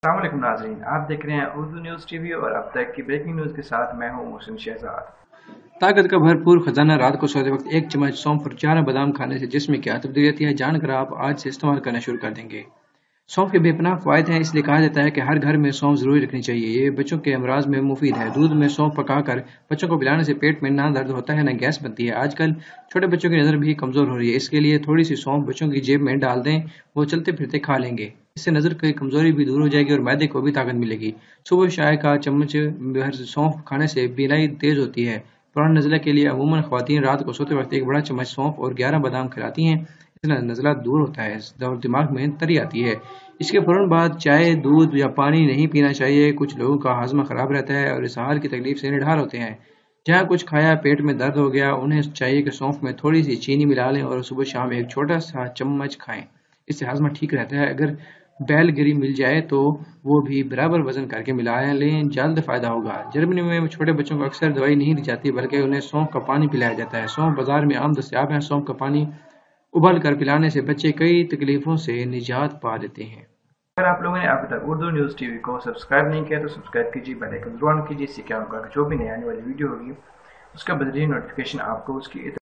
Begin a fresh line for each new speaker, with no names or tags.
अस्सलाम वालेकुम नाज़रीन, आप देख रहे हैं उर्दू न्यूज़ टीवी और अब तक की ब्रेकिंग न्यूज़ के साथ मैं हूं मोहसिन शहजाद।
ताकत का भरपूर खजाना रात को सोते वक्त एक चम्मच सौंफ और 4 बादाम खाने से जिस्म में क्या तब्दीली आती है जानकर आप आज से इस्तेमाल करना शुरू कर देंगे। सौंफ के बेपनाह फ़वाइद हैं, इसलिए कहा जाता है कि हर घर में सौंफ ज़रूरी रखनी चाहिए। ये बच्चों के अमराज में मुफीद है। दूध में सौंफ पकाकर बच्चों को पिलाने से पेट में ना दर्द होता है ना गैस बनती है। आजकल छोटे बच्चों की नज़र भी कमज़ोर हो रही है, इसके लिए थोड़ी सी सौंफ बच्चों की जेब में डाल दें, वो चलते फिरते खा लेंगे। इससे नज़र की कमज़ोरी भी दूर हो जाएगी और मैदे को भी ताकत मिलेगी। सुबह चाय का चम्मच भर सौंफ खाने से बीनाई तेज़ होती है। पुराने नज़ला के लिए अमूमन ख़वातीन रात को सोते वक्त एक बड़ा चम्मच सौंफ और 11 बादाम खिलाती हैं। इससे नज़ला दूर होता है और दिमाग में तरी आती है। इसके फौरन बाद चाय, दूध या पानी नहीं पीना चाहिए। कुछ लोगों का हाजमा खराब रहता है और इसहार की तकलीफ से निढाल होते हैं। जहाँ कुछ खाया पेट में दर्द हो गया, उन्हें चाहिए कि सौंफ में थोड़ी सी चीनी मिला लें और सुबह शाम एक छोटा सा चम्मच खाएं। इससे हाजमा ठीक रहता है। अगर बैलगिरी मिल जाए तो वो भी बराबर वजन करके मिला लें, जल्द फायदा होगा। जर्मनी में छोटे बच्चों को अक्सर दवाई नहीं दी जाती बल्कि उन्हें सौंफ का पानी पिलाया जाता है। सौंफ बाजार में आम दस्तयाब है। सौंफ का पानी उबल कर पिलाने से बच्चे कई तकलीफों से निजात पा लेते हैं।
अगर आप लोगों ने अभी तक उर्दू न्यूज़ टीवी को सब्सक्राइब नहीं किया तो सब्सक्राइब कीजिए, बेल आइकन जरूर ऑन कीजिए। इससे क्या होगा कि जो भी नई आने वाली वीडियो होगी उसका बदरीन नोटिफिकेशन आपको उसकी